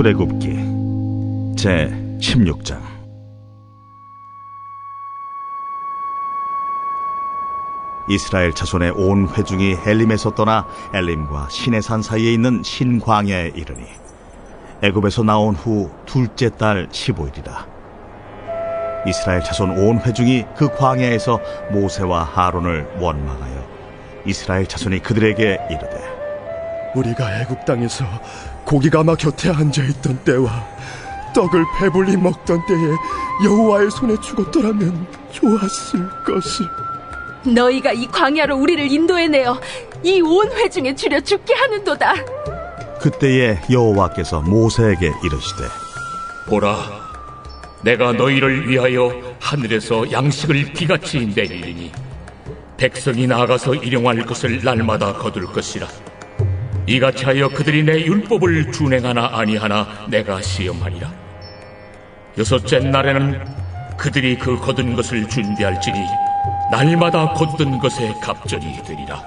출애굽기 제 16장. 이스라엘 자손의 온 회중이 엘림에서 떠나 엘림과 시내산 사이에 있는 신광야에 이르니 애굽에서 나온 후 둘째 달 15일이라. 이스라엘 자손 온 회중이 그 광야에서 모세와 아론을 원망하여 이스라엘 자손이 그들에게 이르되, 우리가 애굽 땅에서 고기가마 곁에 앉아있던 때와 떡을 배불리 먹던 때에 여호와의 손에 죽었더라면 좋았을 것을. 너희가 이 광야로 우리를 인도해내어 이 온 회중에 줄여 죽게 하는도다. 그때에 여호와께서 모세에게 이르시되, 보라, 내가 너희를 위하여 하늘에서 양식을 비같이 내리리니 백성이 나아가서 일용할 것을 날마다 거둘 것이라. 이같이 하여 그들이 내 율법을 준행하나 아니하나 내가 시험하리라. 여섯째 날에는 그들이 그 거둔 것을 준비할지니 날마다 거둔 것에 갑절이 되리라.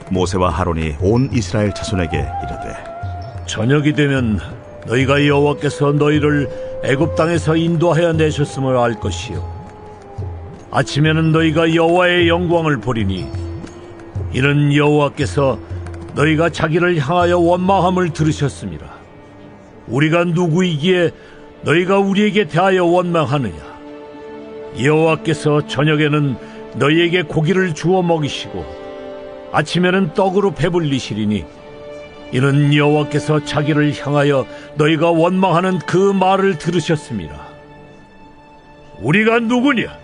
모세와 아론이 온 이스라엘 자손에게 이르되, 저녁이 되면 너희가 여호와께서 너희를 애굽 땅에서 인도하여 내셨음을 알 것이요, 아침에는 너희가 여호와의 영광을 보리니 이는 여호와께서 너희가 자기를 향하여 원망함을 들으셨습니다. 우리가 누구이기에 너희가 우리에게 대하여 원망하느냐? 여호와께서 저녁에는 너희에게 고기를 주어 먹이시고 아침에는 떡으로 배불리시리니 이는 여호와께서 자기를 향하여 너희가 원망하는 그 말을 들으셨습니다. 우리가 누구냐?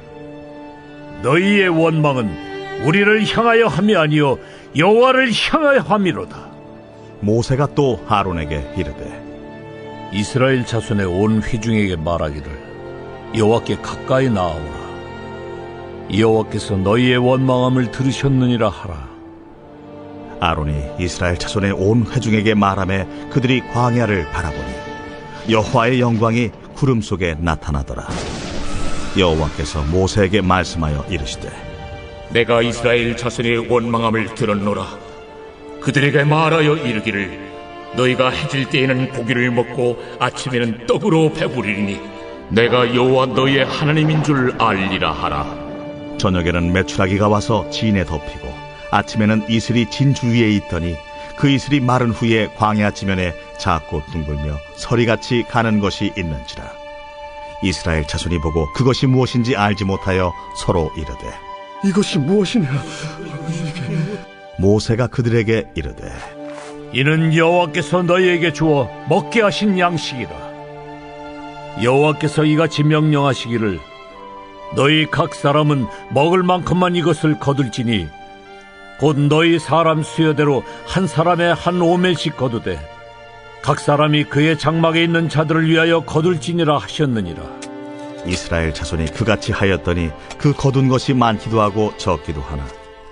너희의 원망은 우리를 향하여 함이 아니요 여호와를 향하여 함이로다. 모세가 또 아론에게 이르되, 이스라엘 자손의 온 회중에게 말하기를 여호와께 가까이 나아오라. 여호와께서 너희의 원망함을 들으셨느니라 하라. 아론이 이스라엘 자손의 온 회중에게 말하매 그들이 광야를 바라보니 여호와의 영광이 구름 속에 나타나더라. 여호와께서 모세에게 말씀하여 이르시되, 내가 이스라엘 자손의 원망함을 들었노라. 그들에게 말하여 이르기를, 너희가 해질 때에는 고기를 먹고 아침에는 떡으로 배부리니 내가 여호와 너희의 하나님인 줄 알리라 하라. 저녁에는 메추라기가 와서 진에 덮이고 아침에는 이슬이 진 주위에 있더니 그 이슬이 마른 후에 광야 지면에 작고 둥글며 서리같이 가는 것이 있는지라. 이스라엘 자손이 보고 그것이 무엇인지 알지 못하여 서로 이르되, 이것이 무엇이냐? 모세가 그들에게 이르되, 이는 여호와께서 너희에게 주어 먹게 하신 양식이라. 여호와께서 이같이 명령하시기를, 너희 각 사람은 먹을 만큼만 이것을 거둘지니 곧 너희 사람 수여대로 한 사람에 한 오멜씩 거두되 각 사람이 그의 장막에 있는 자들을 위하여 거둘지니라 하셨느니라. 이스라엘 자손이 그같이 하였더니 그 거둔 것이 많기도 하고 적기도 하나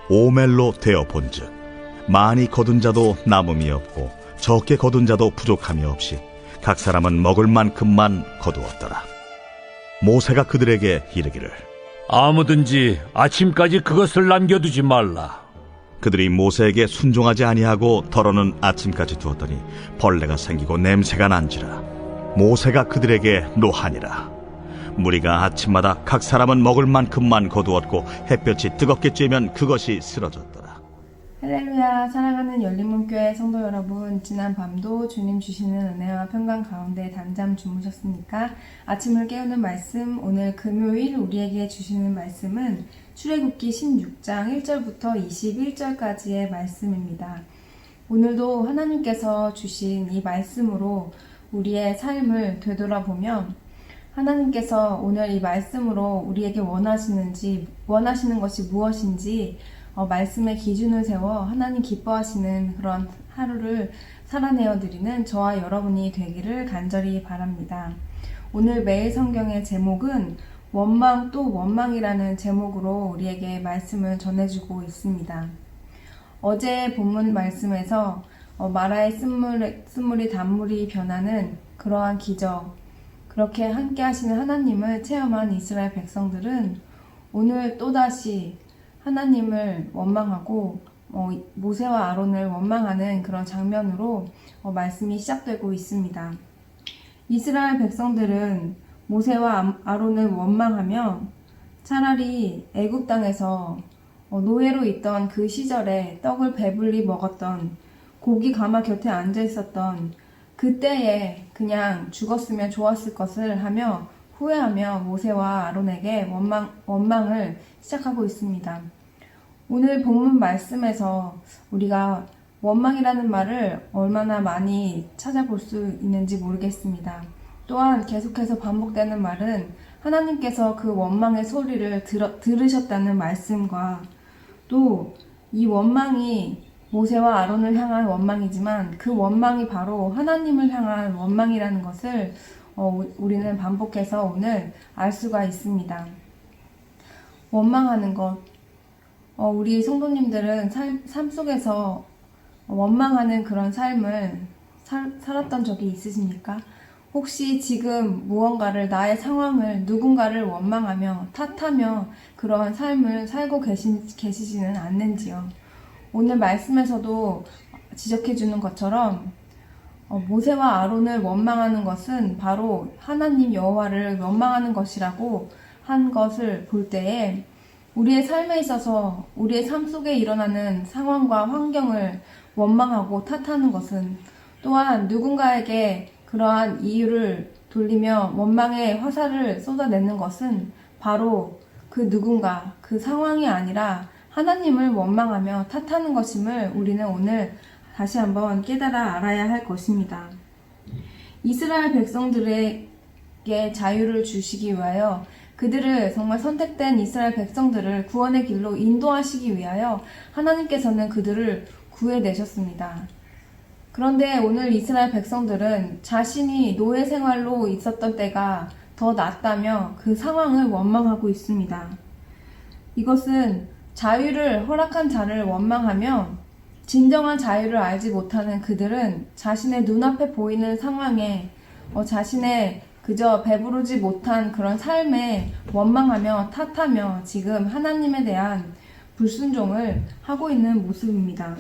오멜로 되어 본즉 많이 거둔 자도 남음이 없고 적게 거둔 자도 부족함이 없이 각 사람은 먹을 만큼만 거두었더라. 모세가 그들에게 이르기를, 아무든지 아침까지 그것을 남겨두지 말라. 그들이 모세에게 순종하지 아니하고 덜어는 아침까지 두었더니 벌레가 생기고 냄새가 난지라. 모세가 그들에게 노하니라. 무리가 아침마다 각 사람은 먹을 만큼만 거두었고 햇볕이 뜨겁게 쬐면 그것이 쓰러졌더라. 할렐루야. 사랑하는 열린문교회 성도 여러분, 지난 밤도 주님 주시는 은혜와 평강 가운데 단잠 주무셨습니까? 아침을 깨우는 말씀, 오늘 금요일 우리에게 주시는 말씀은 출애굽기 16장 1절부터 21절까지의 말씀입니다. 오늘도 하나님께서 주신 이 말씀으로 우리의 삶을 되돌아보면 하나님께서 오늘 이 말씀으로 우리에게 원하시는 것이 무엇인지 말씀의 기준을 세워 하나님 기뻐하시는 그런 하루를 살아내어 드리는 저와 여러분이 되기를 간절히 바랍니다. 오늘 매일 성경의 제목은 원망 또 원망이라는 제목으로 우리에게 말씀을 전해주고 있습니다. 어제 본문 말씀에서 마라의 쓴물이 단물이 변하는 그러한 기적, 그렇게 함께 하시는 하나님을 체험한 이스라엘 백성들은 오늘 또다시 하나님을 원망하고 모세와 아론을 원망하는 그런 장면으로 말씀이 시작되고 있습니다. 이스라엘 백성들은 모세와 아론을 원망하며 차라리 애굽 땅에서 노예로 있던 그 시절에 떡을 배불리 먹었던, 고기 가마 곁에 앉아 있었던 그때에 그냥 죽었으면 좋았을 것을 하며 후회하며 모세와 아론에게 원망을 시작하고 있습니다. 오늘 본문 말씀에서 우리가 원망이라는 말을 얼마나 많이 찾아볼 수 있는지 모르겠습니다. 또한 계속해서 반복되는 말은 하나님께서 그 원망의 소리를 들으셨다는 말씀과 또 이 원망이 모세와 아론을 향한 원망이지만 그 원망이 바로 하나님을 향한 원망이라는 것을 우리는 반복해서 오늘 알 수가 있습니다. 원망하는 것. 우리 성도님들은 삶 속에서 원망하는 그런 삶을 살았던 적이 있으십니까? 혹시 지금 무언가를, 나의 상황을, 누군가를 원망하며 탓하며 그러한 삶을 살고 계시지는 않는지요? 오늘 말씀에서도 지적해주는 것처럼 모세와 아론을 원망하는 것은 바로 하나님 여호와를 원망하는 것이라고 한 것을 볼 때에 우리의 삶에 있어서 우리의 삶 속에 일어나는 상황과 환경을 원망하고 탓하는 것은 또한 누군가에게 그러한 이유를 돌리며 원망의 화살을 쏟아내는 것은 바로 그 누군가, 그 상황이 아니라 하나님을 원망하며 탓하는 것임을 우리는 오늘 다시 한번 깨달아 알아야 할 것입니다. 이스라엘 백성들에게 자유를 주시기 위하여 그들을 정말 선택된 이스라엘 백성들을 구원의 길로 인도하시기 위하여 하나님께서는 그들을 구해내셨습니다. 그런데 오늘 이스라엘 백성들은 자신이 노예 생활로 있었던 때가 더 낫다며 그 상황을 원망하고 있습니다. 이것은 자유를 허락한 자를 원망하며 진정한 자유를 알지 못하는 그들은 자신의 눈앞에 보이는 상황에 자신의 그저 배부르지 못한 그런 삶에 원망하며 탓하며 지금 하나님에 대한 불순종을 하고 있는 모습입니다.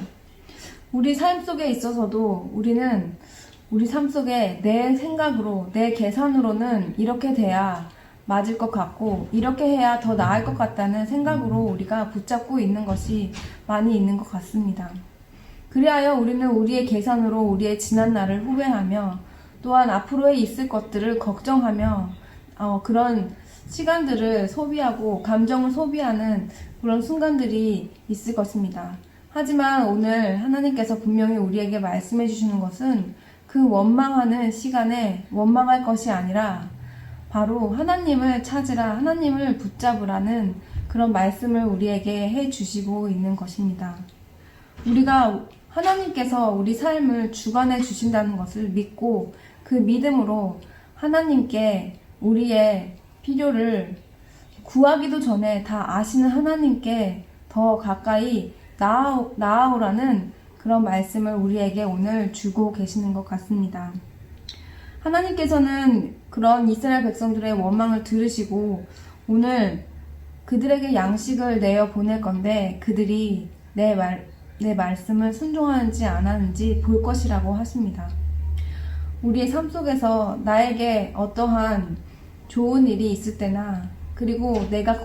우리 삶 속에 있어서도 우리는 우리 삶 속에 내 생각으로, 내 계산으로는 이렇게 돼야 맞을 것 같고 이렇게 해야 더 나을 것 같다는 생각으로 우리가 붙잡고 있는 것이 많이 있는 것 같습니다. 그리하여 우리는 우리의 계산으로 우리의 지난 날을 후회하며 또한 앞으로에 있을 것들을 걱정하며 그런 시간들을 소비하고 감정을 소비하는 그런 순간들이 있을 것입니다. 하지만 오늘 하나님께서 분명히 우리에게 말씀해 주시는 것은 그 원망하는 시간에 원망할 것이 아니라 바로 하나님을 찾으라, 하나님을 붙잡으라는 그런 말씀을 우리에게 해 주시고 있는 것입니다. 우리가 하나님께서 우리 삶을 주관해 주신다는 것을 믿고 그 믿음으로 하나님께 우리의 필요를 구하기도 전에 다 아시는 하나님께 더 가까이 나아오라는 그런 말씀을 우리에게 오늘 주고 계시는 것 같습니다. 하나님께서는 그런 이스라엘 백성들의 원망을 들으시고 오늘 그들에게 양식을 내어 보낼 건데 그들이 내 말씀을 순종하는지 안 하는지 볼 것이라고 하십니다. 우리의 삶 속에서 나에게 어떠한 좋은 일이 있을 때나 그리고 내가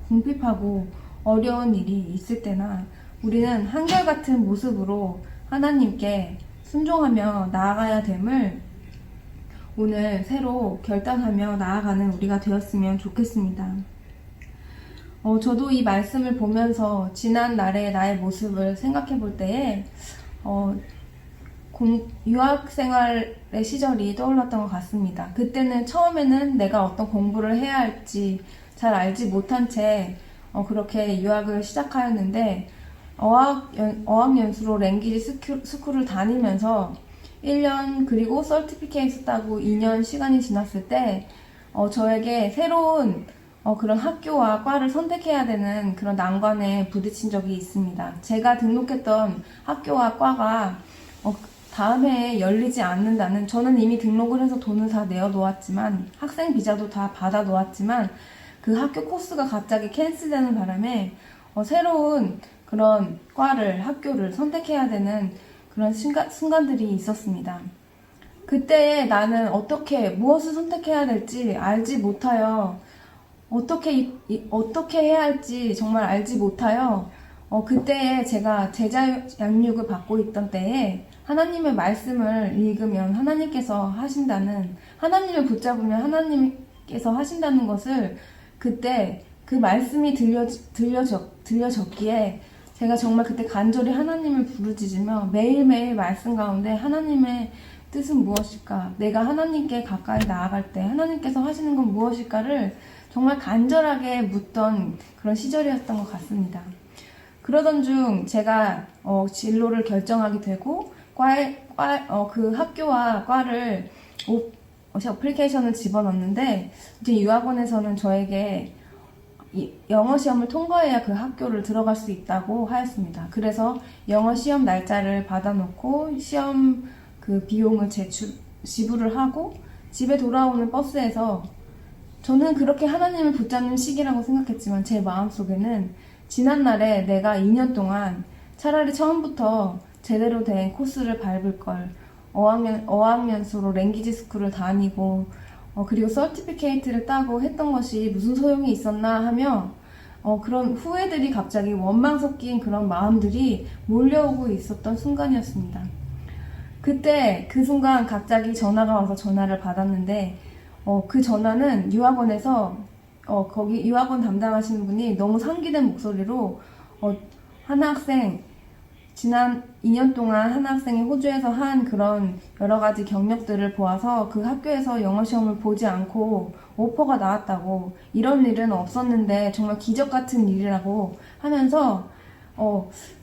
궁핍하고 어려운 일이 있을 때나 우리는 한결같은 모습으로 하나님께 순종하며 나아가야 됨을 오늘 새로 결단하며 나아가는 우리가 되었으면 좋겠습니다. 저도 이 말씀을 보면서 지난 날의 나의 모습을 생각해 볼 때에 유학 생활의 시절이 떠올랐던 것 같습니다. 그때는 처음에는 내가 어떤 공부를 해야 할지 잘 알지 못한 채 그렇게 유학을 시작하였는데 어학연수로 랭귀지 스쿨을 다니면서 1년 그리고 서티피케이트 따고 2년 시간이 지났을 때 저에게 새로운 그런 학교와 과를 선택해야 되는 그런 난관에 부딪힌 적이 있습니다. 제가 등록했던 학교와 과가 다음 해에 열리지 않는다는, 저는 이미 등록을 해서 돈을 다 내어놓았지만 학생 비자도 다 받아 놓았지만 그 학교 코스가 갑자기 캔슬되는 바람에 새로운 그런 과를, 학교를 선택해야 되는 그런 순간들이 있었습니다. 그때에 나는 무엇을 선택해야 될지 알지 못하여, 어떻게 해야 할지 정말 알지 못하여, 그때에 제가 제자 양육을 받고 있던 때에 하나님의 말씀을 읽으면 하나님께서 하나님을 붙잡으면 하나님께서 하신다는 것을 그때 그 말씀이 들려졌기에 제가 정말 그때 간절히 하나님을 부르짖으며 매일매일 말씀 가운데 하나님의 뜻은 무엇일까? 내가 하나님께 가까이 나아갈 때 하나님께서 하시는 건 무엇일까를 정말 간절하게 묻던 그런 시절이었던 것 같습니다. 그러던 중 제가 진로를 결정하게 되고 그 학교와 과를 어플리케이션을 집어넣는데 이제 유학원에서는 저에게 영어 시험을 통과해야 그 학교를 들어갈 수 있다고 하였습니다. 그래서 영어 시험 날짜를 받아놓고 시험 그 비용을 지불을 하고 집에 돌아오는 버스에서 저는 그렇게 하나님을 붙잡는 시기라고 생각했지만 제 마음속에는 지난날에 내가 2년 동안 차라리 처음부터 제대로 된 코스를 밟을 걸, 어학연수로 랭귀지 스쿨을 다니고 그리고 서티피케이트를 따고 했던 것이 무슨 소용이 있었나 하며 그런 후회들이 갑자기 원망 섞인 그런 마음들이 몰려오고 있었던 순간이었습니다. 그때 그 순간 갑자기 전화가 와서 전화를 받았는데 그 전화는 유학원에서 거기 유학원 담당하시는 분이 너무 상기된 목소리로 한 학생 지난 2년 동안 한 학생이 호주에서 한 그런 여러 가지 경력들을 보아서 그 학교에서 영어 시험을 보지 않고 오퍼가 나왔다고, 이런 일은 없었는데 정말 기적 같은 일이라고 하면서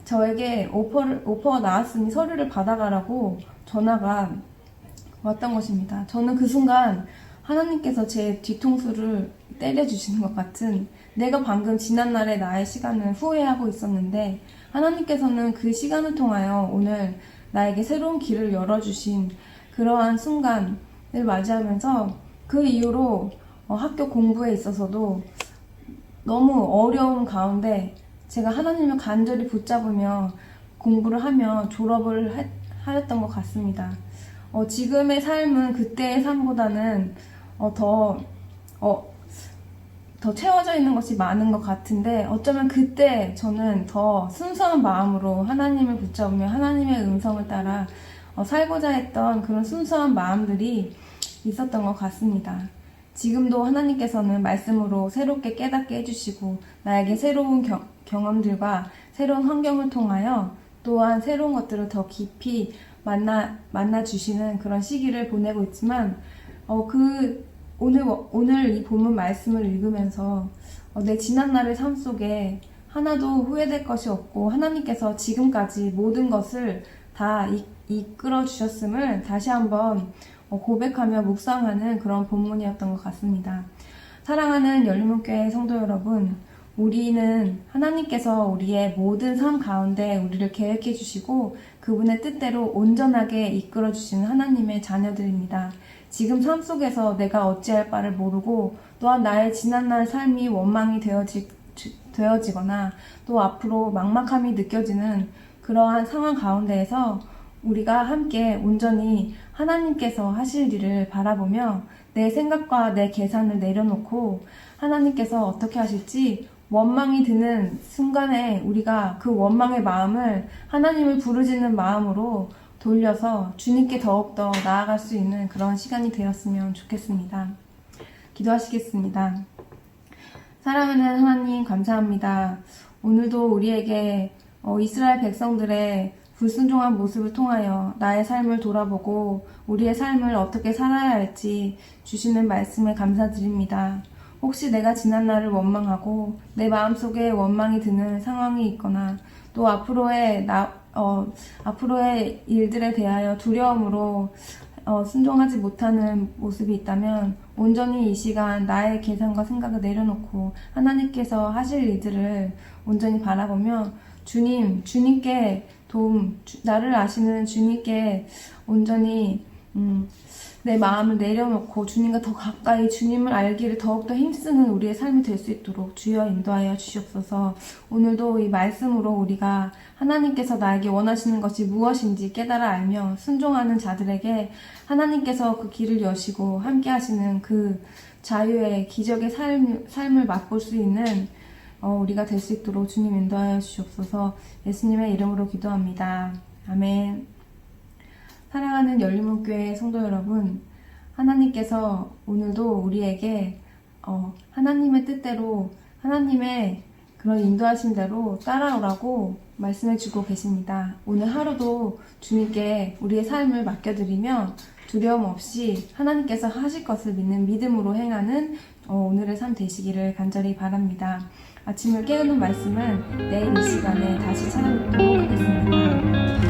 저에게 오퍼가 나왔으니 서류를 받아가라고 전화가 왔던 것입니다. 저는 그 순간 하나님께서 제 뒤통수를 때려주시는 것 같은, 내가 방금 지난날의 나의 시간을 후회하고 있었는데 하나님께서는 그 시간을 통하여 오늘 나에게 새로운 길을 열어주신 그러한 순간을 맞이하면서 그 이후로 학교 공부에 있어서도 너무 어려운 가운데 제가 하나님을 간절히 붙잡으며 공부를 하며 졸업을 하였던 것 같습니다. 지금의 삶은 그때의 삶보다는 더 채워져 있는 것이 많은 것 같은데, 어쩌면 그때 저는 더 순수한 마음으로 하나님을 붙잡으며 하나님의 음성을 따라 살고자 했던 그런 순수한 마음들이 있었던 것 같습니다. 지금도 하나님께서는 말씀으로 새롭게 깨닫게 해주시고 나에게 새로운 경험들과 새로운 환경을 통하여 또한 새로운 것들을 더 깊이 만나 주시는 그런 시기를 보내고 있지만 오늘 이 본문 말씀을 읽으면서 내 지난날의 삶 속에 하나도 후회될 것이 없고 하나님께서 지금까지 모든 것을 다 이끌어 주셨음을 다시 한번 고백하며 묵상하는 그런 본문이었던 것 같습니다. 사랑하는 열린문교회 성도 여러분, 우리는 하나님께서 우리의 모든 삶 가운데 우리를 계획해 주시고 그분의 뜻대로 온전하게 이끌어 주시는 하나님의 자녀들입니다. 지금 삶 속에서 내가 어찌할 바를 모르고 또한 나의 지난날 삶이 원망이 되어지거나 또 앞으로 막막함이 느껴지는 그러한 상황 가운데에서 우리가 함께 온전히 하나님께서 하실 일을 바라보며 내 생각과 내 계산을 내려놓고 하나님께서 어떻게 하실지 원망이 드는 순간에 우리가 그 원망의 마음을 하나님을 부르짖는 마음으로 돌려서 주님께 더욱더 나아갈 수 있는 그런 시간이 되었으면 좋겠습니다. 기도하시겠습니다. 사랑하는 하나님, 감사합니다. 오늘도 우리에게 이스라엘 백성들의 불순종한 모습을 통하여 나의 삶을 돌아보고 우리의 삶을 어떻게 살아야 할지 주시는 말씀에 감사드립니다. 혹시 내가 지난날을 원망하고 내 마음속에 원망이 드는 상황이 있거나 또 앞으로의 일들에 대하여 두려움으로 순종하지 못하는 모습이 있다면 온전히 이 시간 나의 계산과 생각을 내려놓고 하나님께서 하실 일들을 온전히 바라보며 주님께 나를 아시는 주님께 온전히 내 마음을 내려놓고 주님과 더 가까이 주님을 알기를 더욱더 힘쓰는 우리의 삶이 될 수 있도록 주여 인도하여 주시옵소서. 오늘도 이 말씀으로 우리가 하나님께서 나에게 원하시는 것이 무엇인지 깨달아 알며 순종하는 자들에게 하나님께서 그 길을 여시고 함께 하시는 그 자유의 기적의 삶을 맛볼 수 있는 우리가 될 수 있도록 주님 인도하여 주시옵소서. 예수님의 이름으로 기도합니다. 아멘. 사랑하는 열린문교회 성도 여러분, 하나님께서 오늘도 우리에게 하나님의 뜻대로 하나님의 그런 인도하심대로 따라오라고 말씀해주고 계십니다. 오늘 하루도 주님께 우리의 삶을 맡겨드리며 두려움 없이 하나님께서 하실 것을 믿는 믿음으로 행하는 오늘의 삶 되시기를 간절히 바랍니다. 아침을 깨우는 말씀은 내일 이 시간에 다시 찾아뵙도록 하겠습니다.